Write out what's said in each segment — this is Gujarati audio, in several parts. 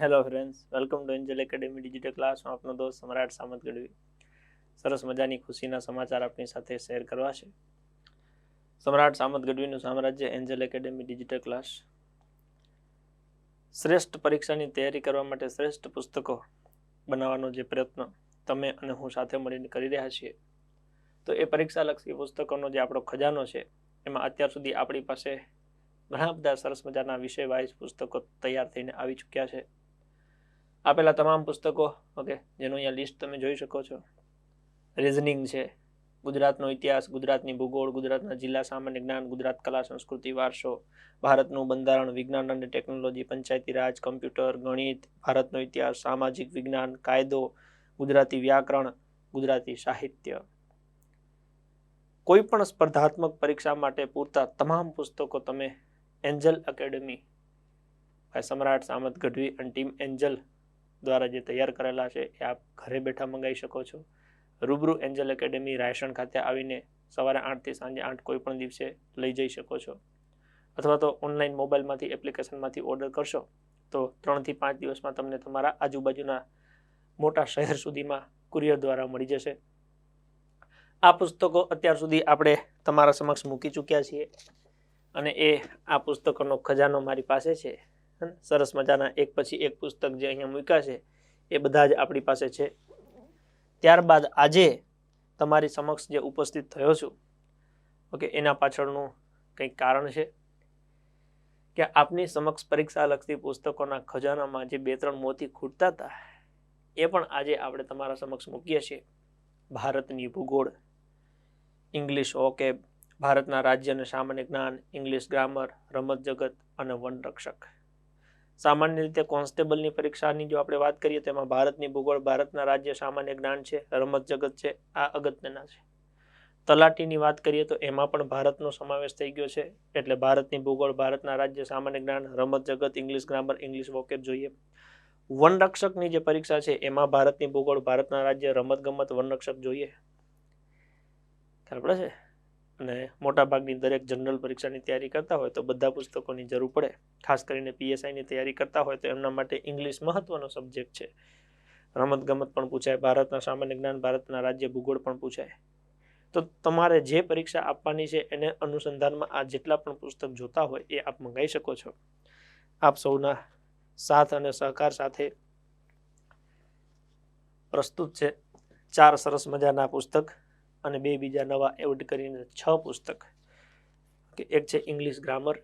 Hello friends, welcome to Angel academy digital class. હું આપનો દોસ્ત સમ્રાટ સામત ગઢવી. સરસ મજાની ખુશીના સમાચાર આપની સાથે શેર કરવા છે. સમ્રાટ સામત ગઢવીનું સામ્રાજ્ય એન્જલ એકેડેમી ડિજિટલ ક્લાસ. શ્રેષ્ઠ પરીક્ષાની તૈયારી કરવા માટે શ્રેષ્ઠ પુસ્તકો બનાવવાનો જે પ્રયત્ન તમે અને હું સાથે મળીને કરી રહ્યા છીએ, તો એ પરીક્ષાલક્ષી પુસ્તકોનો જે આપણો ખજાનો છે, એમાં અત્યાર સુધી આપણી પાસે ઘણા બધા સરસ મજાના વિષય વાઇઝ પુસ્તકો તૈયાર થઈને આવી ચૂક્યા છે. આપેલા તમામ પુસ્તકો જેનું અહીંયા લિસ્ટ તમે જોઈ શકો છો. રીઝનિંગ છે, ગુજરાતનો ઇતિહાસ, ગુજરાતની ભૂગોળ, ગુજરાતના જિલ્લા સામાન્ય જ્ઞાન, ગુજરાત કલા સંસ્કૃતિ વારસો, ભારતનું બંધારણ, વિજ્ઞાન અને ટેકનોલોજી, પંચાયતી રાજ, કમ્પ્યુટર, ગણિત, ભારતનો ઇતિહાસ, સામાજિક વિજ્ઞાન, કાયદો, ગુજરાતી વ્યાકરણ, ગુજરાતી સાહિત્ય. કોઈ પણ સ્પર્ધાત્મક પરીક્ષા માટે પૂરતા તમામ પુસ્તકો તમે એન્જલ એકેડેમી સમ્રાટ સામત ગઢવી અને ટીમ એન્જલ દ્વારા જે તૈયાર કરેલા છે એ આપ ઘરે બેઠા મંગાવી શકો છો. રૂબરૂ એન્જલ એકેડેમી રાયસણ ખાતે આવીને સવારે 8 થી સાંજે 8 કોઈ પણ દિવસે લઈ જઈ શકો છો, અથવા તો ઓનલાઈન મોબાઈલમાંથી એપ્લિકેશનમાંથી ઓર્ડર કરશો તો 3 થી 5 દિવસમાં તમને તમારા આજુબાજુના મોટા શહેર સુધીમાં કુરિયર દ્વારા મળી જશે. આ પુસ્તકો અત્યાર સુધી આપણે તમારા સમક્ષ મૂકી ચૂક્યા છીએ અને આ પુસ્તકોનો ખજાનો મારી પાસે છે. સરસ મજાના એક પછી એક પુસ્તક જે અહીંયા મૂક્યા છે એ બધા જ આપણી પાસે છે. ત્યારબાદ આજે તમારી સમક્ષ જે ઉપસ્થિત થયો છું, એના પાછળનું કંઈક કારણ છે કે આપની સમક્ષ પરીક્ષા લક્ષી પુસ્તકોના ખજાનામાં જે 2-3 મોતી ખૂટતા હતા એ પણ આજે આપણે તમારા સમક્ષ મૂકીએ છીએ. ભારતની ભૂગોળ, ઇંગ્લિશ વોકેબ, ભારતના રાજ્ય અને સામાન્ય જ્ઞાન, ઇંગ્લિશ ગ્રામર, રમત જગત અને વનરક્ષક. સામાન્ય રીતે કોન્સ્ટેબલની પરીક્ષાની જો આપણે વાત કરીએ તો એમાં ભારતની ભૂગોળ, ભારતના રાજ્ય, સામાન્ય જ્ઞાન છે, રમત જગત છે, આ અગત્યના છે. તલાટીની વાત કરીએ તો એમાં પણ ભારતનો સમાવેશ થઈ ગયો છે, એટલે ભારતની ભૂગોળ, ભારતના રાજ્ય, સામાન્ય જ્ઞાન, રમત જગત, ઇંગ્લિશ ગ્રામર, ઇંગ્લિશ વોકેબ જોઈએ. વનરક્ષકની જે પરીક્ષા છે એમાં ભારતની ભૂગોળ, ભારતના રાજ્ય, રમત ગમત, વનરક્ષક જોઈએ. ખ્યાલ પડે છે? અને મોટાભાગની દરેક જનરલ પરીક્ષાની તૈયારી કરતા હોય તો બધા પુસ્તકોની જરૂર પડે. ખાસ કરીને પીએસઆઈની તૈયારી કરતા હોય તો એમના માટે ઇંગ્લિશ મહત્વનો સબ્જેક્ટ છે. રમત ગમત પણ પૂછાય, ભારતના સામાન્ય જ્ઞાન, ભારતના રાજ્ય, ભૂગોળ પણ પૂછાય. તો તમારે જે પરીક્ષા આપવાની છે એને અનુસંધાનમાં આ જેટલા પણ પુસ્તક જોતા હોય એ આપ મંગાવી શકો છો. આપ સૌના સાથ અને સહકાર સાથે પ્રસ્તુત છે 4 સરસ મજાના પુસ્તક અને 2 બીજા નવા એડ કરીને 6 પુસ્તક. એક છે ઇંગ્લિશ ગ્રામર.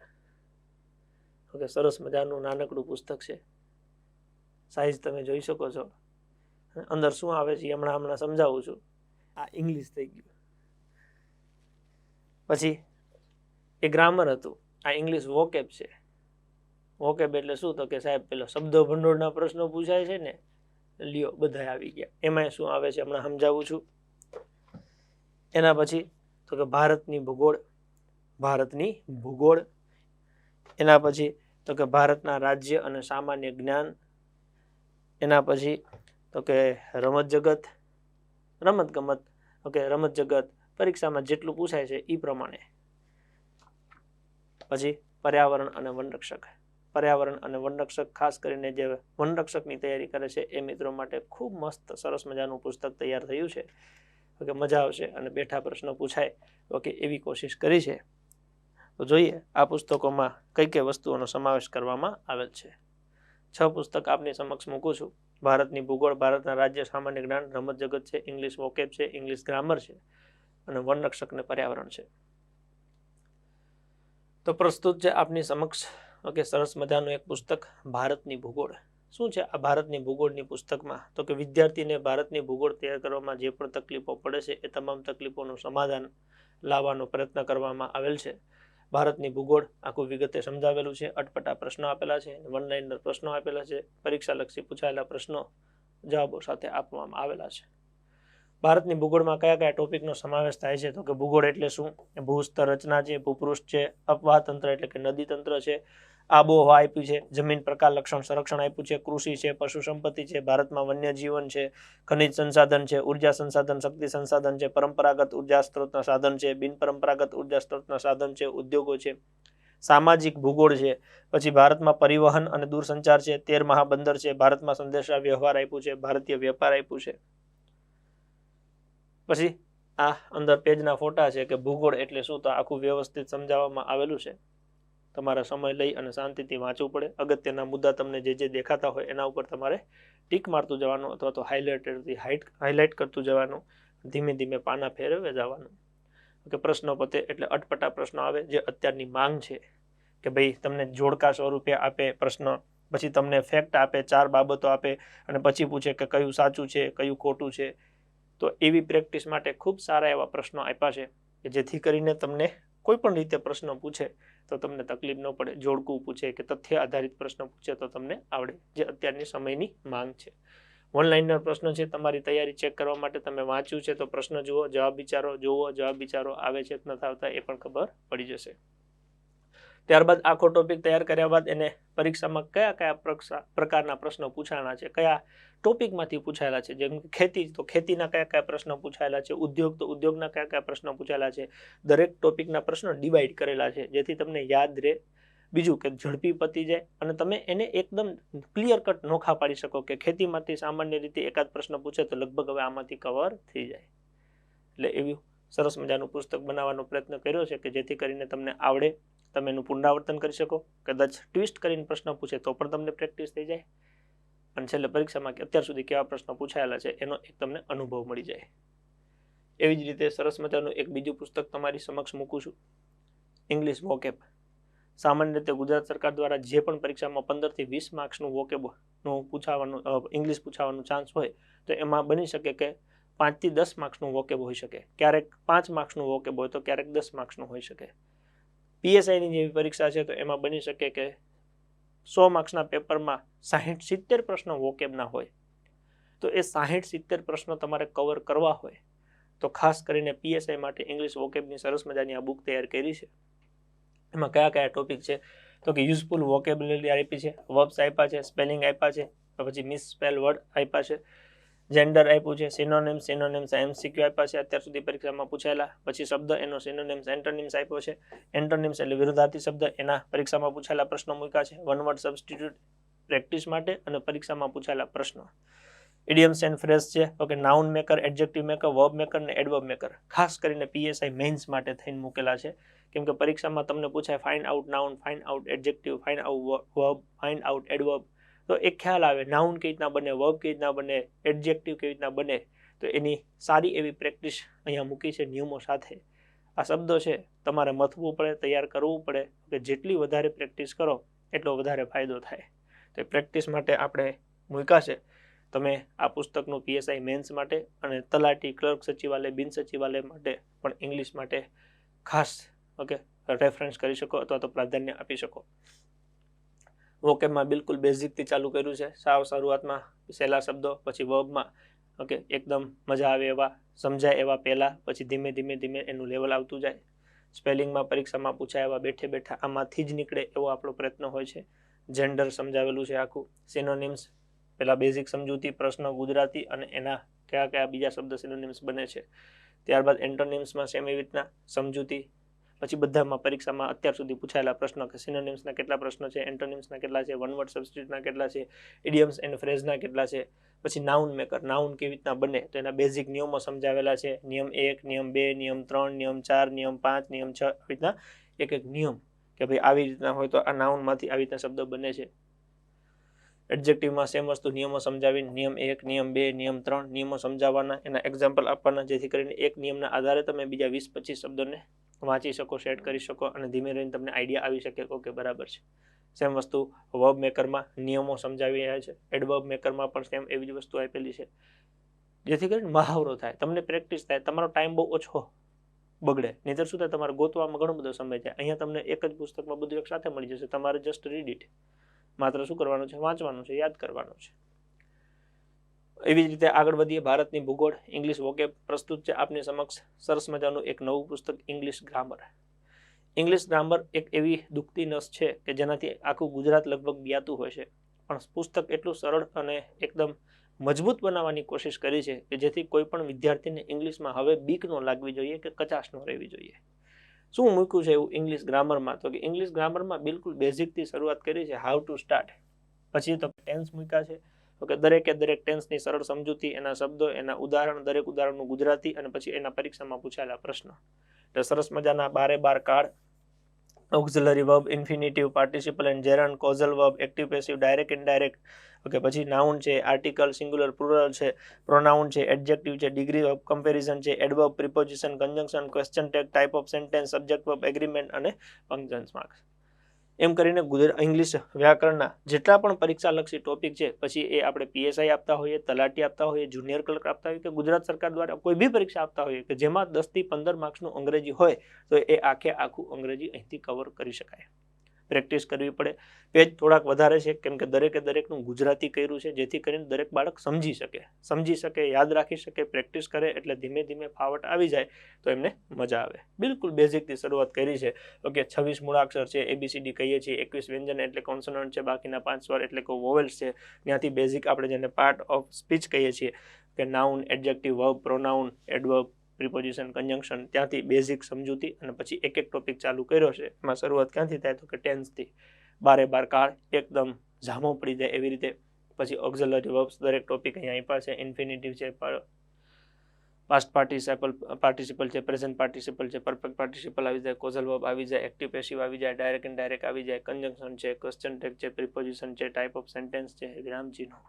સરસ મજાનું નાનકડું પુસ્તક છે. સાઈઝ તમે જોઈ શકો છો. અંદર શું આવે છે હમણાં સમજાવું છું. આ ઇંગ્લિશ થઈ ગયું. પછી એ ગ્રામર હતું, આ ઇંગ્લિશ વોકેબ છે. વોકેબ એટલે શું? તો કે સાહેબ પેલો શબ્દો ભંડોળના પ્રશ્નો પૂછાય છે ને, લ્યો બધા આવી ગયા. એમાં શું આવે છે હમણાં સમજાવું છું. એના પછી તો કે ભારતની ભૂગોળ, ભારતની ભૂગોળ. એના પછી તો કે ભારતના રાજ્ય અને સામાન્ય જ્ઞાન. એના પછી તો કે રમત જગત, રમત ગમત. રમત જગત પરીક્ષામાં જેટલું પૂછાય છે એ પ્રમાણે. પછી પર્યાવરણ અને વનરક્ષક. પર્યાવરણ અને વનરક્ષક, ખાસ કરીને જે વનરક્ષકની તૈયારી કરે છે એ મિત્રો માટે ખૂબ મસ્ત સરસ મજાનું પુસ્તક તૈયાર થયું છે. મજા આવશે અને બેઠા પ્રશ્નો પૂછાય એવી કોશિશ કરી છે. તો જોઈએ આ પુસ્તકોમાં કઈ કઈ વસ્તુઓનો સમાવેશ કરવામાં આવેલ છે. 6 પુસ્તક આપની સમક્ષ મૂકું છું. ભારતની ભૂગોળ, ભારતના રાજ્ય, સામાન્ય જ્ઞાન, રમત જગત છે, ઇંગ્લિશ વોકેબ છે, ઇંગ્લિશ ગ્રામર છે અને વનરક્ષક ને પર્યાવરણ છે. તો પ્રસ્તુત છે આપની સમક્ષ સરસ મજાનું એક પુસ્તક ભારતની ભૂગોળ. શું છે આ ભારતની ભૂગોળની પુસ્તકમાં? તો કે વિદ્યાર્થીને ભારતની ભૂગોળ તૈયાર કરવામાં જે પણ તકલીફો પડે છે એ તમામ તકલીફોનું સમાધાન લાવવાનો પ્રયત્ન કરવામાં આવેલ છે. ભારતની ભૂગોળ આખું વિગતે સમજાવેલું છે. અટપટા પ્રશ્નો આપેલા છે, વન લાઇનર પ્રશ્નો આપેલા છે, પરીક્ષાલક્ષી પૂછાયેલા પ્રશ્નો જવાબો સાથે આપવામાં આવેલા છે. ભારતની ભૂગોળમાં કયા કયા ટોપિકનો સમાવેશ થાય છે? તો કે ભૂગોળ એટલે શું? ભૂસ્તર રચના છે, ભૂપૃષ્ઠ છે, અપવાહ તંત્ર એટલે કે નદી તંત્ર છે, આબોહવા આપ્યું છે, જમીન પ્રકાર લક્ષણ સંરક્ષણ આપ્યું છે, કૃષિ છે, પશુ સંપત્તિ છે, ભારતમાં વન્ય જીવન છે, ખનિજ સંસાધન છે, ઉર્જા સંસાધન, શક્તિ સંસાધન છે, પરંપરાગત ઉર્જા સ્ત્રોતના સાધન છે, બિન પરંપરાગત ઉર્જા સ્ત્રોતના સાધન છે, ઉદ્યોગો છે, સામાજિક ભૂગોળ છે, પછી ભારતમાં પરિવહન અને દૂરસંચાર છે, 13 મહાબંદર છે, ભારતમાં સંદેશા વ્યવહાર આપ્યું છે, ભારતીય વેપાર આપ્યું છે. પછી આ અંદર પેજના ફોટા છે કે ભૂગોળ એટલે શું, તો આખું વ્યવસ્થિત સમજાવવામાં આવેલું છે. તમારા સમય લઈ અને શાંતિથી વાંચવું પડે. અગત્યના મુદ્દા તમને જે દેખાતા હોય એના ઉપર તમારે ટીક મારતું જવાનું અથવા તો હાઇલાઇટ કરતું જવાનું. ધીમે ધીમે પાના ફેરવે જવાનું. કે પ્રશ્નો પતે એટલે અટપટા પ્રશ્નો આવે જે અત્યારની માંગ છે કે ભાઈ તમને જોડકા સ્વરૂપે આપે પ્રશ્ન, પછી તમને ફેક્ટ આપે, 4 બાબતો આપે અને પછી પૂછે કે કયું સાચું છે કયું ખોટું છે. તો એવી પ્રેક્ટિસ માટે ખૂબ સારા એવા પ્રશ્નો આપ્યા છે કે જેથી કરીને તમને કોઈ પણ રીતે પ્રશ્ન પૂછે તો તમને તકલીફ ન પડે. જોડકું પૂછે કે તથ્ય આધારિત પ્રશ્ન પૂછે તો તમને આવડે, જે અત્યારની સમયની માંગ છે. ઓનલાઈનના પ્રશ્નો છે, તમારી તૈયારી ચેક કરવા માટે તમે વાંચ્યું છે તો પ્રશ્ન જુઓ, જવાબ વિચારો, જવાબ વિચારો આવે છે કે નથી આવતા એ પણ ખબર પડી જશે. ત્યારબાદ આખો ટોપિક તૈયાર કર્યા બાદ એને પરીક્ષામાં કયા કયા પ્રકારના પ્રશ્નો પૂછાણા છે, કયા ટોપિકમાંથી પૂછાયેલા છે, જેમ કે ખેતી તો ખેતીના કયા કયા પ્રશ્નો પૂછાયેલા છે, ઉદ્યોગ તો ઉદ્યોગના કયા કયા પ્રશ્નો પૂછાયેલા છે. દરેક ટોપિકના પ્રશ્નો ડિવાઈડ કરેલા છે જેથી તમને યાદ રહે. બીજું કે ઝડપી પતી જાય અને તમે એને એકદમ ક્લિયર કટ નોખા પાડી શકો કે ખેતીમાંથી સામાન્ય રીતે એકાદ પ્રશ્ન પૂછે તો લગભગ હવે આમાંથી કવર થઈ જાય. એટલે એવું સરસ મજાનું પુસ્તક બનાવવાનો પ્રયત્ન કર્યો છે કે જેથી કરીને તમને આવડે, તમે એનું પુનરાવર્તન કરી શકો. કદાચ ટ્વિસ્ટ કરીને પ્રશ્ન પૂછે તો પણ તમને પ્રેક્ટિસ થઈ જાય અને છેલ્લે પરીક્ષામાં અત્યાર સુધી કેવા પ્રશ્નો પૂછાયેલા છે એનો એક તમને અનુભવ મળી જાય. એવી જ રીતે સરસ મજાનું એક બીજું પુસ્તક તમારી સમક્ષ મૂકું છું, ઇંગ્લિશ વોકેબ. સામાન્ય રીતે ગુજરાત સરકાર દ્વારા જે પણ પરીક્ષામાં 15 થી 20 માર્ક્સનું વોકેબનું પૂછાવાનું ઇંગ્લિશ પૂછાવાનું ચાન્સ હોય તો એમાં બની શકે કે 5 થી 10 માર્ક્સનું વોકેબ હોઈ શકે. ક્યારેક 5 માર્ક્સનું વોકેબ હોય તો ક્યારેક 10 માર્ક્સનું હોઈ શકે. પીએસઆઈની જેવી પરીક્ષા છે તો એમાં બની શકે કે 100 માર્ક્સના પેપરમાં 60-70 પ્રશ્નો વોકેબના હોય. તો એ 60-70 પ્રશ્નો તમારે કવર કરવા હોય તો ખાસ કરીને પીએસઆઈ માટે ઇંગ્લિશ વોકેબની સરસ મજાની આ બુક તૈયાર કરી છે. એમાં કયા કયા ટોપિક છે તો કે યુઝફુલ વોકેબ્યુલરી આપી છે, વર્બ્સ આપ્યા છે, સ્પેલિંગ આપ્યા છે, પછી મિસસ્પેલ વર્ડ આપ્યા છે, જેન્ડર આપ્યું છે, સિનોનિમ્સ એમસીક્યુ આપ્યા છે અત્યાર સુધી પરીક્ષામાં પૂછાયેલા. પછી શબ્દ એનો સિનોનિમ્સ એન્ટોનિમ્સ આપ્યો છે. એન્ટોનિમ્સ એટલે વિરુદ્ધાર્થી શબ્દ, એના પરીક્ષામાં પૂછાયેલા પ્રશ્નો મૂક્યા છે. વન વર્ડ સબસ્ટિટ્યુટ પ્રેક્ટિસ માટે અને પરીક્ષામાં પૂછાયેલા પ્રશ્નો. ઇડિયમ્સ એન્ડ ફ્રેઝ છે, okay, noun maker, adjective maker, verb maker ને એડવર્બ મેકર ખાસ કરીને પીએસઆઈ મેઇન્સ માટે થઈને મૂકેલા છે. કેમ કે પરીક્ષામાં તમને પૂછાય find out noun, find out adjective, find out verb, find out adverb. તો એક ખ્યાલ આવે નાઉન કેવી રીતના બને, વર્બ કેવી રીતના બને, એડજેક્ટિવ કેવી રીતના બને. તો એની સારી એવી પ્રેક્ટિસ અહીંયા મૂકી છે નિયમો સાથે. આ શબ્દો છે તમારે મથવું પડે, તૈયાર કરવું પડે કે જેટલી વધારે પ્રેક્ટિસ કરો એટલો વધારે ફાયદો થાય. તો પ્રેક્ટિસ માટે આપણે મૂક્યા છે. તમે આ પુસ્તકનું પીએસઆઈ મેન્સ માટે અને તલાટી, ક્લર્ક સચિવાલય, બિન સચિવાલય માટે પણ ઇંગ્લિશ માટે ખાસ ઓકે રેફરન્સ કરી શકો અથવા તો પ્રાધાન્ય આપી શકો. વોકેબમાં બિલકુલ બેઝિકથી ચાલુ કર્યું છે. સાવ શરૂઆતમાં સહેલા શબ્દો, પછી વર્બમાં ઓકે એકદમ મજા આવે એવા, સમજાય એવા પહેલાં, પછી ધીમે ધીમે ધીમે એનું લેવલ આવતું જાય. સ્પેલિંગમાં પરીક્ષામાં પૂછાય એવા બેઠે બેઠા આમાંથી જ નીકળે એવો આપણો પ્રયત્ન હોય છે. જેન્ડર સમજાવેલું છે આખું. સિનોનિમ્સ પહેલાં બેઝિક સમજૂતી, પ્રશ્ન ગુજરાતી અને એના કયા કયા બીજા શબ્દ સિનોનિમ્સ બને છે. ત્યારબાદ એન્ટોનિમ્સમાં સેમ એવી રીતના સમજૂતી. પછી બધામાં પરીક્ષામાં અત્યાર સુધી પૂછાયેલા પ્રશ્નો કે સિનોનિમ્સના કેટલા પ્રશ્નો છે, એન્ટોનિમ્સના કેટલા છે, વન વર્ડ સબસ્ટિટ્યુટના કેટલા છે, ઇડિયમ્સ એન્ડ ફ્રેઝના કેટલા છે. પછી નાઉન મેકર, નાઉન કેવી રીતના બને તો એના બેઝિક નિયમો સમજાવેલા છે. નિયમ 1, નિયમ 2, નિયમ 3, નિયમ 4, નિયમ 5, નિયમ 6 આવી રીતના એક એક નિયમ કે ભાઈ આવી રીતના હોય તો આ નાઉનમાંથી આવી રીતના શબ્દ બને છે. એડજેક્ટિવમાં સેમ વસ્તુ, નિયમો સમજાવીને નિયમ 1, નિયમ 2, નિયમ 3 નિયમો સમજાવવાના, એના એક્ઝામ્પલ આપવાના જેથી કરીને એક નિયમના આધારે તમે બીજા 20-25 શબ્દોને વાંચી શકો, સેટ કરી શકો અને ધીમે રહીને તમને આઈડિયા આવી શકે ઓકે બરાબર છે. સેમ વસ્તુ વર્બ મેકરમાં નિયમો સમજાવી રહ્યા છે. એડવર્બ મેકરમાં પણ સેમ એવી જ વસ્તુ આપેલી છે જેથી કરીને મહાવરો થાય, તમને પ્રેક્ટિસ થાય, તમારો ટાઈમ બહુ ઓછો બગડે. નહીંતર શું થાય તમારે ગોતવામાં ઘણો બધો સમય જાય. અહીંયા તમને એક જ પુસ્તકમાં બધું એક સાથે મળી જશે. તમારે જસ્ટ રીડ ઇટ, માત્ર શું કરવાનું છે, વાંચવાનું છે, યાદ કરવાનું છે. એવી જ રીતે આગળ વધીએ. ભારતની ભૂગોળ ઇંગ્લિશ વોકેબ પ્રસ્તુત છે આપની સમક્ષ. સરસ મજાનું એક નવું પુસ્તક ઇંગ્લિશ ગ્રામર. ઇંગ્લિશ ગ્રામર એક એવી દુખતી નસ છે કે જેનાથી આખું ગુજરાત લગભગ બ્યાતું હોય છે, પણ પુસ્તક એટલું સરળ અને એકદમ મજબૂત બનાવવાની કોશિશ કરી છે કે જેથી કોઈ પણ વિદ્યાર્થીને ઇંગ્લિશમાં હવે બીક ન લાગવી જોઈએ કે કચાશ ન રહેવી જોઈએ. શું મૂક્યું છે એવું ઇંગ્લિશ ગ્રામરમાં? તો કે ઇંગ્લિશ ગ્રામરમાં બિલકુલ બેઝિકથી શરૂઆત કરી છે, હાઉ ટુ સ્ટાર્ટ. પછી તો ટેન્સ મૂક્યા છે. તો કે દરેક ટેન્સની સરળ સમજૂતી, એના શબ્દો, એના ઉદાહરણ, દરેક ઉદાહરણનું ગુજરાતી, અને પછી એના પરીક્ષામાં પૂછાયેલા પ્રશ્ન. એટલે સરસ મજાના 12 card. Auxiliary verb, infinitive, participle and gerund, causal verb, active passive, direct indirect. Okay, પછી નાઉન છે, આર્ટિકલ, સિંગ્યુલર, પ્લુરલ છે, પ્રોનાઉન છે, એડજેક્ટિવ છે, ડિગ્રી ઓફ કમ્પેરિઝન છે, adverb, preposition, conjunction, question tag, type of sentence, subject verb, agreement અને ફંક્શન્સ માર્ક્સ. એમ કરીને ઇંગ્લિશ વ્યાકરણના જેટલા પણ પરીક્ષાલક્ષી ટોપિક છે, પછી એ આપણે PSI આપતા હોઈએ, તલાટી આપતા હોઈએ, જુનિયર ક્લર્ક આપતા હોઈએ, કે ગુજરાત સરકાર દ્વારા કોઈ બી પરીક્ષા આપતા હોઈએ કે જેમાં 10 થી 15 માર્ક્સનું અંગ્રેજી હોય, તો એ આખું અંગ્રેજી અહીંથી કવર કરી શકાય. પ્રેક્ટિસ કરવી પડે. પેજ થોડાક વધારે છે, કેમ કે દરેકનું ગુજરાતી કર્યું છે, જેથી કરીને દરેક બાળક સમજી શકે, યાદ રાખી શકે. પ્રેક્ટિસ કરે એટલે ધીમે ધીમે ફાવટ આવી જાય તો એમને મજા આવે. બિલકુલ બેઝિકથી શરૂઆત કરી છે. ઓકે, 26 મૂળાક્ષર છે, ABCD કહીએ છીએ, 21 વ્યંજન એટલે કોન્સોનન્ટ છે, બાકીના 5 સ્વર એટલે કે વોવેલ્સ છે. ત્યાંથી બેઝિક આપણે જેને પાર્ટ ઓફ સ્પીચ કહીએ છીએ, કે noun, adjective, verb, pronoun, adverb, preposition, conjunction, ત્યાંથી બેઝિક સમજૂતી, અને પછી એક ટોપિક ચાલુ કર્યો છે. એમાં શરૂઆત ક્યાંથી થાય? તો કે ટેન્સથી. 12 કાર્ડ એકદમ જામો પડી જાય એવી રીતે. પછી ઓક્ઝિલરી વર્બ્સ, દરેક ટોપિક અહીંયા આપ્યા છે. ઇન્ફિનિટિવ છે, પાસ્ટ પાર્ટિસિપલ છે, પ્રેઝન્ટ પાર્ટિસિપલ છે, પરફેક્ટ પાર્ટિસિપલ આવી જાય, કોઝલ વર્બ આવી જાય, એક્ટિવ પેસિવ આવી જાય, ડાયરેક્ટ ઇનડાયરેક્ટ આવી જાય, કંજંક્શન છે, ક્વેશ્ચન ટેગ છે, પ્રિપોઝિશન છે, ટાઈપ ઓફ સેન્ટેન્સ છે, વિરામચિહ્નો.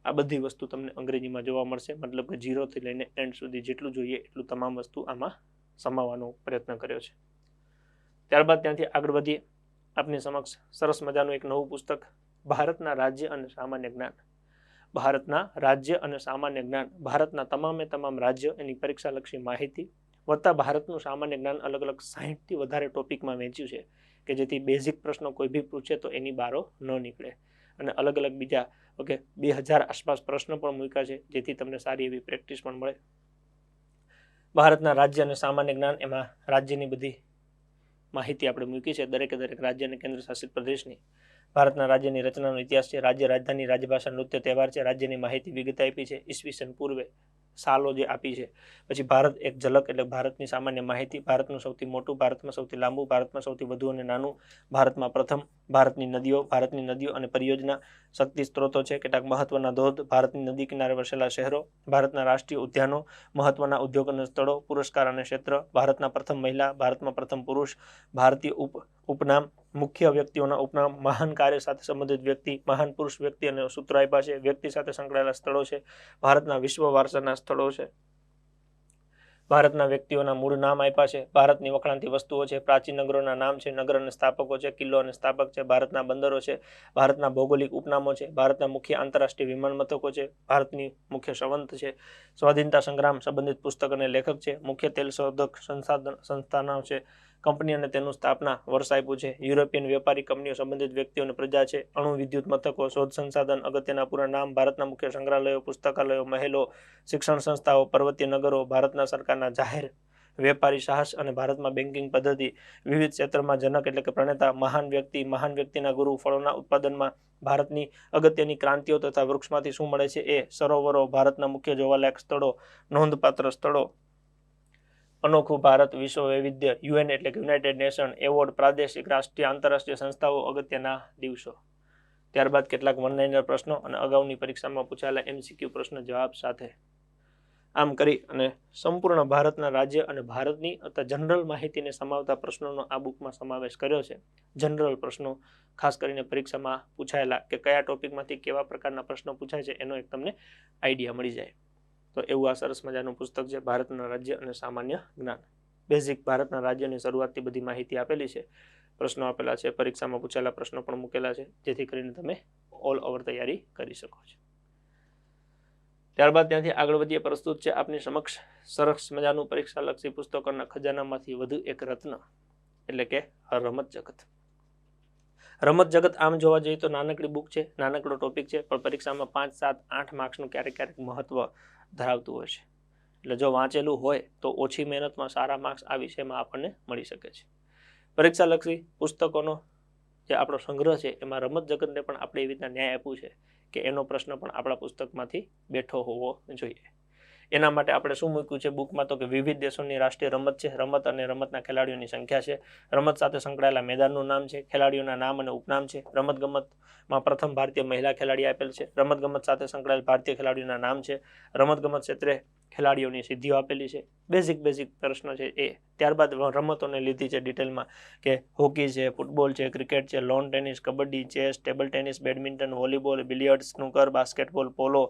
આ બધી વસ્તુ તમને અંગ્રેજીમાં જોવા મળશે. મતલબ કે 0 થી લઈને એન્ડ સુધી જેટલું જોઈએ એટલું તમામ વસ્તુ આમાં સમાવવાનો પ્રયત્ન કર્યો છે. ત્યારબાદ ત્યાંથી આગળ વધીએ. આપની સમક્ષ સરસ મજાનું એક નવું પુસ્તક, ભારતના રાજ્ય અને સામાન્ય જ્ઞાન. ભારતના રાજ્ય અને સામાન્ય જ્ઞાન. ભારતના તમામ રાજ્ય, એની પરીક્ષાલક્ષી માહિતી વત્તા ભારતનું સામાન્ય જ્ઞાન અલગ 60 થી વધારે ટોપિકમાં વહેંચ્યું છે, કે જેથી બેઝિક પ્રશ્નો કોઈ બી પૂછે તો એની બારો ન નીકળે. અને અલગ બીજા 2000 આસપાસ પ્રશ્નો પણ મૂક્યા છે, જેથી તમને સારી એવી પ્રેક્ટિસ પણ મળે. ભારતના રાજ્ય અને સામાન્ય જ્ઞાન, એમાં રાજ્યની બધી માહિતી આપણે મૂકી છે, દરેક રાજ્ય અને કેન્દ્ર શાસિત પ્રદેશની. ભારતના રાજ્યની રચનાનો ઇતિહાસ છે, રાજ્ય રાજધાની, રાજભાષા, નૃત્ય, તહેવાર છે, રાજ્યની માહિતી વિગત આપી છે, ઈસવીસન પૂર્વે સાલો જે આપી છે. પછી ભારત એક ઝલક એટલે ભારતની સામાન્ય માહિતી. ભારતનું સૌથી મોટું, ભારતમાં સૌથી લાંબુ, ભારતમાં સૌથી વધુ અને નાનું, ભારતમાં પ્રથમ, ભારતની નદીઓ અને પરિયોજના, શક્તિ સ્ત્રોતો છે, કેટલાક મહત્વના ધોધ, ભારતની નદી કિનારે વસેલા શહેરો, ભારતના રાષ્ટ્રીય ઉદ્યાનો, મહત્વના ઉદ્યોગ અને સ્થળો, પુરસ્કાર અને ક્ષેત્ર, ભારતના પ્રથમ મહિલા, ભારતમાં પ્રથમ પુરુષ, ભારતીય ઉપનામ, મુખ્ય વ્યક્તિઓના ઉપનામ, મહાન કાર્ય સાથે સંબંધિત વ્યક્તિ, મહાન પુરુષ વ્યક્તિ અને સૂત્રો આપ્યા છે, વ્યક્તિ સાથે સંકળાયેલા સ્થળો છે, ભારતના વિશ્વ વારસાના સ્થળો છે, ભારતના વ્યક્તિઓના મૂળ નામ આપ્યા છે, ભારતની વખણાતી વસ્તુઓ છે, પ્રાચીન નગરોના નામ છે, નગર અને સ્થાપકો છે, કિલ્લો અને સ્થાપક છે, ભારતના બંદરો છે, ભારતના ભૌગોલિક ઉપનામો છે, ભારતના મુખ્ય આંતરરાષ્ટ્રીય વિમાન મથકો છે, ભારતની મુખ્ય સંવંત છે, સ્વાધીનતા સંગ્રામ સંબંધિત પુસ્તક અને લેખક છે, મુખ્ય તેલ શોધક સંસ્થાનો છે, કંપની અને તેનું સ્થાપના વર્ષ આપ્યું છે, યુરોપિયન વેપારી કંપનીઓ સંબંધિત વ્યક્તિઓ અને પ્રજા છે, અણુ વિદ્યુત મથકો, શોધ સંસાધન, અગત્યના પૂરા નામ, ભારતના મુખ્ય સંગ્રહાલયો, પુસ્તકાલયો, મહેલો, શિક્ષણ સંસ્થાઓ, પર્વતીય નગરો, ભારતના સરકારના જાહેર વેપારી સાહસ અને ભારતમાં બેન્કિંગ પદ્ધતિ, વિવિધ ક્ષેત્રમાં જનક એટલે કે પ્રણેતા, મહાન વ્યક્તિના ગુરુ, ફળોના ઉત્પાદનમાં ભારતની અગત્યની ક્રાંતિઓ તથા વૃક્ષમાંથી શું મળે છે એ, સરોવરો, ભારતના મુખ્ય જોવાલાયક સ્થળો, નોંધપાત્ર સ્થળો, અનોખું ભારત, વિશ્વ વૈવિધ્ય, UN એટલે કે યુનાઇટેડ નેશન, એવોર્ડ, પ્રાદેશિક, રાષ્ટ્રીય, આંતરરાષ્ટ્રીય સંસ્થાઓ, અગત્યના દિવસો. ત્યારબાદ કેટલાક વન-લાઇનર પ્રશ્નો અને અગાઉની પરીક્ષામાં પૂછાયેલા MCQ પ્રશ્ન જવાબ સાથે. આમ કરી અને સંપૂર્ણ ભારતના રાજ્ય અને ભારતની અથવા જનરલ માહિતીને સમાવતા પ્રશ્નોનો આ બુકમાં સમાવેશ કર્યો છે. જનરલ પ્રશ્નો ખાસ કરીને પરીક્ષામાં પૂછાયેલા કે કયા ટોપિકમાંથી કેવા પ્રકારના પ્રશ્નો પૂછાય છે એનો એક તમને આઈડિયા મળી જાય. તો એવું આ સરસ મજાનું પુસ્તક છે, ભારતના રાજ્ય અને સામાન્ય જ્ઞાન. બેઝિક ભારતના રાજ્યની શરૂઆતથી બધી માહિતી આપેલી છે, પ્રશ્નો આપેલા છે, પરીક્ષામાં પૂછાયેલા પ્રશ્નો પણ મૂકેલા છે, જેથી કરીને તમે ઓલ ઓવર તૈયારી કરી શકો છો. ત્યારબાદ ત્યાંથી આગળ વધીએ. પ્રસ્તુત છે આપની સમક્ષ સરસ મજાનું પરીક્ષાલક્ષી પુસ્તકોના ખજાનામાંથી વધુ એક રત્ન, એટલે કે રમત જગત. રમત જગત આમ જોવા જઈએ તો નાનકડી બુક છે, નાનકડો ટોપિક છે, પણ પરીક્ષામાં 5, 7, 8 માર્ક્સનું ક્યારેક મહત્વ ધરાવતું હોય છે. એટલે જો વાંચેલું હોય તો ઓછી મહેનતમાં સારા માર્ક્સ આ વિષયમાં આપણને મળી શકે છે. પરીક્ષાલક્ષી પુસ્તકોનો જે આપણો સંગ્રહ છે એમાં રમત જગતને પણ આપણે એવી રીતના ન્યાય આપ્યું છે કે એનો પ્રશ્ન પણ આપણા પુસ્તકમાંથી બેઠો હોવો જોઈએ. એના માટે આપણે શું મૂક્યું છે બુકમાં? તો કે વિવિધ દેશોની રાષ્ટ્રીય રમત છે, રમત અને રમતના ખેલાડીઓની સંખ્યા છે, રમત સાથે સંકળાયેલા મેદાનનું નામ છે, ખેલાડીઓના નામ અને ઉપનામ છે, રમતગમતમાં પ્રથમ ભારતીય મહિલા ખેલાડી આપેલ છે, રમતગમત સાથે સંકળાયેલ ભારતીય ખેલાડીઓના નામ છે, રમતગમત ક્ષેત્રે ખેલાડીઓની સિદ્ધિઓ આપેલી છે. બેઝિક પ્રશ્ન છે એ. ત્યારબાદ રમતોને લીધી છે ડિટેલમાં કે હોકી છે, ફૂટબોલ છે, ક્રિકેટ છે, lawn tennis, kabaddi, chess, table tennis, badminton, volleyball, billiards, snooker, basketball, polo,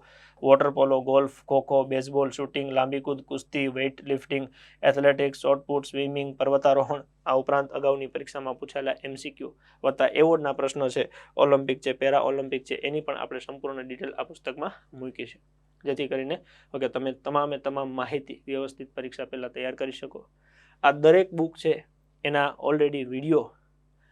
water polo, golf, kho kho, baseball, shooting, લાંબી કૂદ, કુસ્તી, weight lifting, athletics, shot put, swimming, પર્વતારોહણ. આ ઉપરાંત અગાઉની પરીક્ષામાં પૂછાયેલા MCQ વત્તા એવોર્ડના પ્રશ્નો છે, ઓલિમ્પિક છે, પેરા ઓલિમ્પિક છે, એની પણ આપણે સંપૂર્ણ ડિટેલ આ પુસ્તકમાં મૂકી છે, જેથી કરીને ઓકે તમે તમામ માહિતી વ્યવસ્થિત પરીક્ષા પહેલાં તૈયાર કરી શકો. આ દરેક બુક છે એના ઓલરેડી વિડીયો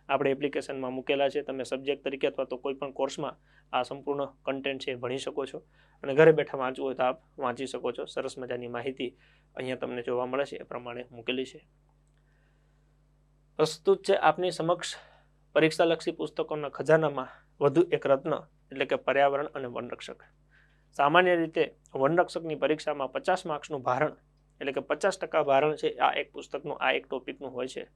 આપણે એપ્લિકેશનમાં મૂકેલા છે. તમે સબ્જેક્ટ તરીકે અથવા તો કોઈ પણ કોર્સમાં આ સંપૂર્ણ કન્ટેન્ટ છે એ ભણી શકો છો અને ઘરે બેઠા વાંચવું હોય તો આપ વાંચી શકો છો. સરસ મજાની માહિતી અહીંયા તમને જોવા મળે છે એ પ્રમાણે મૂકેલી છે. પ્રસ્તુત છે આપની સમક્ષ પરીક્ષાલક્ષી પુસ્તકોના ખજાનામાં વધુ એક રત્ન એટલે કે પર્યાવરણ અને વનરક્ષક. સામાન્ય રીતે વનરક્ષકની પરીક્ષામાં 50 માર્ક્સનું ભારણ એટલે કે 50% ભારણ છે આ એક પુસ્તકનું, આ એક ટોપિકનું હોય છે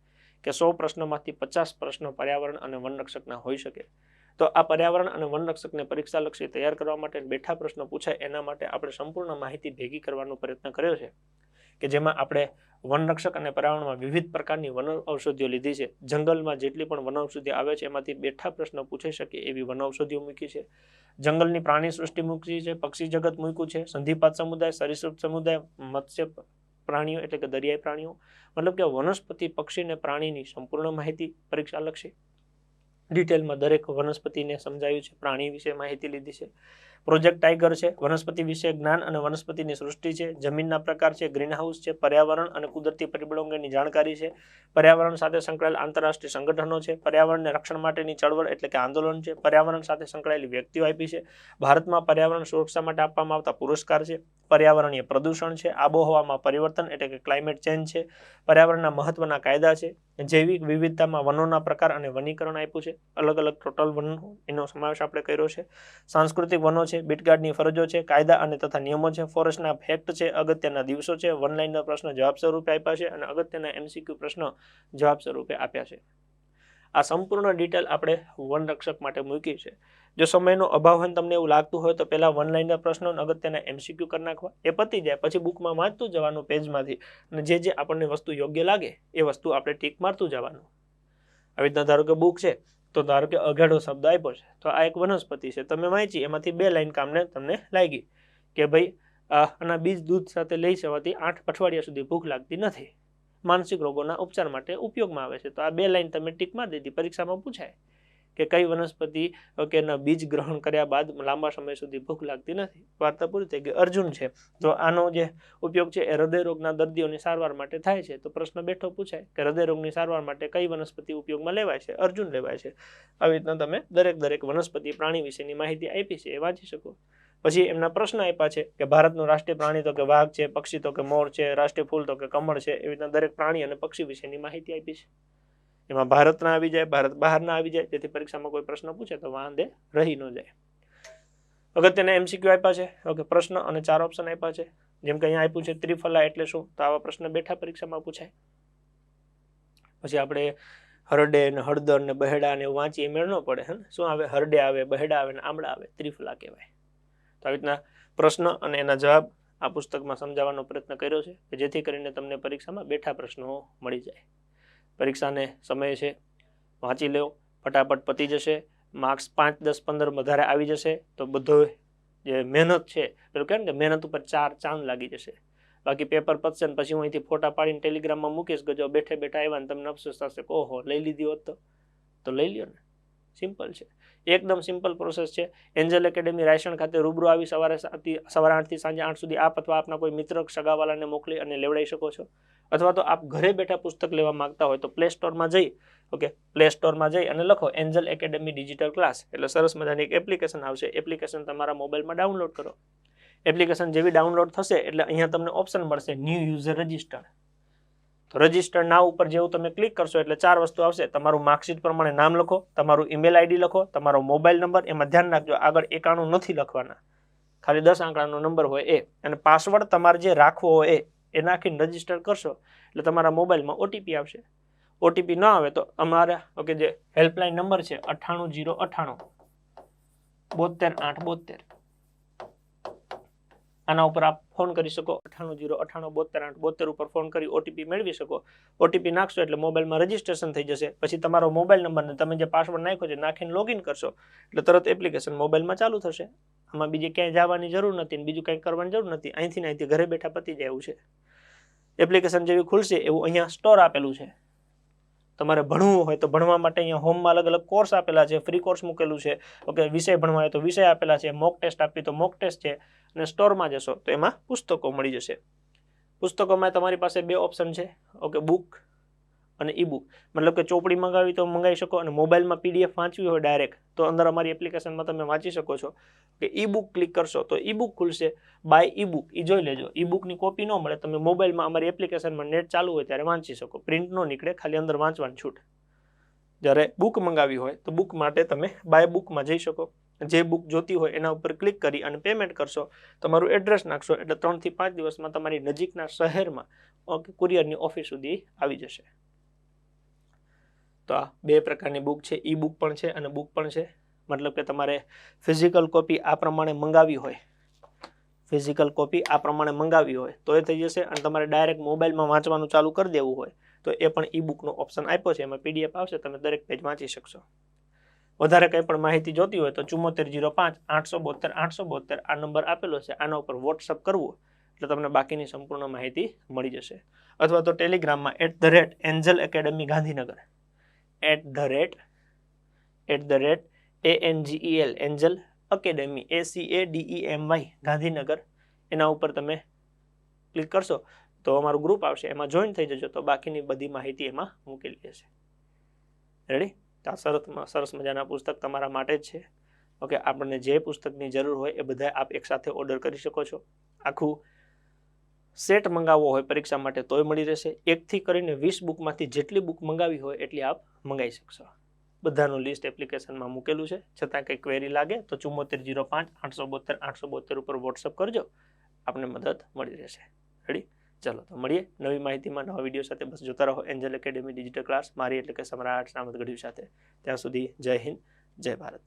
કે 100 પ્રશ્નોમાંથી 50 પ્રશ્નો પર્યાવરણ અને વનરક્ષકના હોઈ શકે. તો આ પર્યાવરણ અને વનરક્ષકને પરીક્ષાલક્ષી તૈયાર કરવા માટે બેઠા પ્રશ્નો પૂછાય એના માટે આપણે સંપૂર્ણ માહિતી ભેગી કરવાનો પ્રયત્ન કર્યો છે કે જેમાં આપણે વનરક્ષક અને પર્યાવરણમાં વિવિધ પ્રકારની વન ઔષધિઓ લીધી છે. જંગલમાં જેટલી પણ વન ઔષધિઓ આવે છે એમાંથી બેઠા પ્રશ્નો પૂછાઈ શકે એવી વન ઔષધિઓ મૂકી છે. જંગલની પ્રાણી સૃષ્ટિ મૂકી છે, પક્ષી જગત મૂક્યું છે, સંધિપાત સમુદાય, સરીસૃપ સમુદાય, મત્સ્ય પ્રાણીઓ એટલે કે દરિયાઈ પ્રાણીઓ, મતલબ કે વનસ્પતિ, પક્ષી અને પ્રાણીની સંપૂર્ણ માહિતી પરીક્ષાલક્ષી ડિટેલમાં દરેક વનસ્પતિને સમજાવ્યું છે, પ્રાણી વિશે માહિતી લીધી છે. પ્રોજેક્ટ ટાઈગર છે, વનસ્પતિ વિશે જ્ઞાન અને વનસ્પતિની સૃષ્ટિ છે, જમીનના પ્રકાર છે, ગ્રીનહાઉસ છે, પર્યાવરણ અને કુદરતી પરિબળો અંગેની જાણકારી છે, પર્યાવરણ સાથે સંકળાયેલ આંતરરાષ્ટ્રીય સંગઠનો છે, પર્યાવરણને રક્ષણ માટેની ચળવળ એટલે કે આંદોલન છે, પર્યાવરણ સાથે સંકળાયેલી વ્યક્તિઓ આપી છે, ભારતમાં પર્યાવરણ સુરક્ષા માટે આપવામાં આવતા પુરસ્કાર છે, પર્યાવરણીય પ્રદૂષણ છે, આબોહવામાં પરિવર્તન એટલે કે ક્લાઇમેટ ચેન્જ છે, પર્યાવરણના મહત્વના કાયદા છે, જૈવિક વિવિધતામાં વનોના પ્રકાર અને વનીકરણ આપ્યું છે, અલગ અલગ ટોટલ વન એનો સમાવેશ આપણે કર્યો છે, સાંસ્કૃતિક વનો છે, બીટગાર્ડની ફરજો છે, કાયદા અને તથા નિયમો છે, ફોરેસ્ટના ફેક્ટ છે, અગત્યના દિવસો છે, વન લાઇનના પ્રશ્ન જવાબ સ્વરૂપે આપ્યા છે અને અગત્યના MCQ પ્રશ્ન જવાબ સ્વરૂપે આપ્યા છે. આ સંપૂર્ણ ડિટેલ આપણે વનરક્ષક માટે મૂકી છે. જો સમયનો અભાવ હોય તમને એવું લાગતું હોય તો પહેલા વન લાઇનના પ્રશ્નો અગત્યના MCQ કરી નાખવા, એ પતી જાય પછી બુકમાં વાંચતું જવાનું પેજમાંથી અને જે આપણને વસ્તુ યોગ્ય લાગે એ વસ્તુ આપણે ટીક મારતું જવાનું. આવી રીતના ધારો કે બુક છે તો ધારો કે અઘાડો શબ્દ આપ્યો છે તો આ એક વનસ્પતિ છે, તમે વાંચી એમાંથી 2 લાઈન કામને તમને લાગી કે ભાઈ આના બીજ દૂધ સાથે લઈ જવાથી 8 અઠવાડિયા સુધી ભૂખ લાગતી નથી, માનસિક રોગોના ઉપચાર માટે ઉપયોગમાં આવે છે. તો આ 2 લાઈન તમે ટીક મારી દીધી. પરીક્ષામાં પૂછાય કે કઈ વનસ્પતિ કે એના બીજ ગ્રહણ કર્યા બાદ લાંબા સમય સુધી ભૂખ લાગતી નથી. વાર્તા પૂરી થઈ ગઈ. અર્જુન છે તો આનો જે ઉપયોગ છે એ હૃદયરોગના દર્દીઓની સારવાર માટે થાય છે. તો પ્રશ્ન બેઠો પૂછાય કે હૃદયરોગની સારવાર માટે કઈ વનસ્પતિ ઉપયોગમાં લેવાય છે? અર્જુન લેવાય છે. આવી રીતના તમે દરેક વનસ્પતિ પ્રાણી વિશેની માહિતી આપી છે એ વાંચી શકો. પછી એમના પ્રશ્ન આપ્યા છે કે ભારતનું રાષ્ટ્રીય પ્રાણી તો કે વાઘ છે, પક્ષી તો કે મોર છે, રાષ્ટ્રીય ફૂલ તો કે કમળ છે. એવી રીતના દરેક પ્રાણી અને પક્ષી વિશેની માહિતી આપી છે. એમાં ભારતના આવી જાય, ભારત બહારના આવી જાય, જેથી પરીક્ષામાં કોઈ પ્રશ્ન પૂછે તો વાંધે રહી ન જાય. અગત્યના MCQ આપ્યા છે. ઓકે, પ્રશ્ન અને 4 ઓપ્શન આપ્યા છે. જેમ કે અહીંયા આપ્યું છે ત્રિફલા એટલે શું, તો આવા પ્રશ્ન બેઠા પરીક્ષામાં પૂછાય. પછી આપણે હરડે ને હળદર ને બહેડા ને વાંચી એ મેળ ન પડે. શું આવે? હરડે આવે, બહેડા આવે ને આમળા આવે, ત્રિફલા કહેવાય. તો આવી રીતના પ્રશ્ન અને એના જવાબ આ પુસ્તકમાં સમજાવવાનો પ્રયત્ન કર્યો છે કે જેથી કરીને તમને પરીક્ષામાં બેઠા પ્રશ્નો મળી જાય. પરીક્ષાને સમય છે, વાંચી લો, ફટાફટ પતી જશે. માર્ક્સ 5, 10, 15 વધારે આવી જશે તો બધો જે મહેનત છે પેલું કહે ને કે મહેનત ઉપર 4 ચાંદ લાગી જશે. બાકી પેપર પતશે ને પછી હું અહીંથી ફોટા પાડીને ટેલિગ્રામમાં મૂકીશ કે જો બેઠે બેઠા આવ્યા ને તમને અફસોસ થશે કે ઓહો લઈ લીધી હોત તો લઈ લ્યો ને. સિમ્પલ છે, એકદમ સિમ્પલ પ્રોસેસ છે. એન્જલ એકેડેમી રાયસણ ખાતે રૂબરૂ આવી સવારે 8 થી સાંજે 8 સુધી આપ અથવા આપના કોઈ મિત્ર સગાવાલાને મોકલી અને લેવડાવી શકો છો. અથવા તો આપ ઘરે બેઠા પુસ્તક લેવા માંગતા હોય તો પ્લે સ્ટોરમાં જઈ અને લખો એન્જલ એકેડેમી ડિજિટલ ક્લાસ એટલે સરસ મજાની એક એપ્લિકેશન આવશે. એપ્લિકેશન તમારા મોબાઈલમાં ડાઉનલોડ કરો. એપ્લિકેશન જેવી ડાઉનલોડ થશે એટલે અહીંયા તમને ઓપ્શન મળશે ન્યૂ યુઝર રજિસ્ટર્ડ. તો રજિસ્ટર નાવ ઉપર જેવું તમે ક્લિક કરશો એટલે 4 વસ્તુ આવશે. તમારું માર્કશીટ પ્રમાણે નામ લખો, તમારું ઈમેલ આઈડી લખો, તમારો મોબાઈલ નંબર. એમાં ધ્યાન રાખજો આગળ 91 નથી લખવાના. ખાલી 10 આંકડાનો નંબર હોય એ, અને પાસવર્ડ તમારે જે રાખવો હોય એ નાખીને રજીસ્ટર કરશો એટલે તમારા મોબાઈલમાં ઓટીપી આવશે. ઓટીપી ન આવે તો અમારા ઓકે જે હેલ્પલાઇન નંબર છે 98098 72872, આના ઉપર આપ ફોન કરી શકો. 98098 72872 ઉપર ફોન કરી ઓટીપી મેળવી શકો. ઓટીપી નાખશો એટલે મોબાઈલમાં રજીસ્ટ્રેશન થઈ જશે. પછી તમારો મોબાઈલ નંબરને તમે જે પાસવર્ડ નાખ્યો છે નાખીને લોગિન કરશો એટલે તરત એપ્લિકેશન મોબાઈલમાં ચાલુ થશે. આમાં બીજી ક્યાંય જવાની જરૂર નથી ને બીજું કંઈ કરવાની જરૂર નથી. અહીંથી ઘરે બેઠા પતી જાય એવું છે. એપ્લિકેશન જેવી ખુલશે એવું અહીંયા સ્ટોર આપેલું છે. તમારે ભણવું હોય તો ભણવા માટે અહીંયા હોમમાં અલગ અલગ કોર્સ આપેલા છે, ફ્રી કોર્સ મૂકેલું છે. ઓકે, વિષય ભણવા હોય તો વિષય આપેલા છે, મોક ટેસ્ટ આપવી તો મોક ટેસ્ટ છે. અને સ્ટોરમાં જશો તો એમાં પુસ્તકો મળી જશે. પુસ્તકોમાં તમારી પાસે 2 ઓપ્શન છે. ઓકે, બુક અને ઈ બુક. મતલબ કે ચોપડી મંગાવી તો મંગાવી શકો, અને મોબાઈલમાં પીડીએફ વાંચવી હોય ડાયરેક્ટ તો અંદર અમારી એપ્લિકેશનમાં તમે વાંચી શકો છો. કે ઈ બુક ક્લિક કરશો તો ઈ બુક ખુલશે. બાય ઈ બુક, એ જોઈ લેજો. ઈ બુકની કોપી ન મળે, તમે મોબાઈલમાં અમારી એપ્લિકેશનમાં નેટ ચાલુ હોય ત્યારે વાંચી શકો. પ્રિન્ટ ન નીકળે, ખાલી અંદર વાંચવાની છૂટ. જ્યારે બુક મંગાવી હોય તો બુક માટે તમે બાય બુકમાં જઈ શકો. જે બુક જોતી હોય એના ઉપર ક્લિક કરી અને પેમેન્ટ કરશો, તમારું એડ્રેસ નાખશો એટલે 3 થી 5 દિવસમાં તમારી નજીકના શહેરમાં ઓકે કુરિયરની ઓફિસ સુધી આવી જશે. તો આ 2 પ્રકારની બુક છે. ઈ બુક પણ છે અને બુક પણ છે. મતલબ કે તમારે ફિઝિકલ કોપી આ પ્રમાણે મંગાવી હોય, ફિઝિકલ કોપી આ પ્રમાણે મંગાવી હોય તો એ થઈ જશે. અને તમારે ડાયરેક્ટ મોબાઈલમાં વાંચવાનું ચાલુ કરી દેવું હોય તો એ પણ ઈ બુકનો ઓપ્શન આપ્યો છે. એમાં પીડીએફ આવશે, તમે દરેક પેજ વાંચી શકશો. વધારે કંઈ પણ માહિતી જોતી હોય તો 7405 872 872 આ નંબર આપેલો છે. આના ઉપર વોટ્સઅપ કરવું એટલે તમને બાકીની સંપૂર્ણ માહિતી મળી જશે. અથવા તો ટેલિગ્રામમાં @angel academy Gandhinagar @angel Angel academy ACADEMY Gandhinagar, એના ઉપર તમે ક્લિક કરશો તો અમારું ગ્રુપ આવશે. એમાં જોઈન થઈ જજો તો બાકીની બધી માહિતી એમાં મૂકેલી હશે. રેડી? તો આ સરસ મજાના પુસ્તક તમારા માટે જ છે. ઓકે, આપણને જે પુસ્તકની જરૂર હોય એ બધા આપ એકસાથે ઓર્ડર કરી શકો છો. આખું સેટ મંગાવવો હોય પરીક્ષા માટે તોય મળી રહેશે. 1 થી કરીને 20 બુકમાંથી જેટલી બુક મંગાવી હોય એટલી આપ મંગાવી શકશો. બધાનું લિસ્ટ એપ્લિકેશનમાં મૂકેલું છે. છતાં કંઈ ક્વેરી લાગે તો 7405 872 872 ઉપર વોટ્સઅપ કરજો, આપને મદદ મળી રહેશે. રેડી? ચલો તો મળીએ નવી માહિતીમાં નવા વિડીયો સાથે. બસ જોતા રહો એન્જલ એકેડેમી ડિજિટલ ક્લાસ, મારી એટલે કે સમ્રાટ સામત ગઢવી સાથે. ત્યાં સુધી જય હિન્દ, જય ભારત.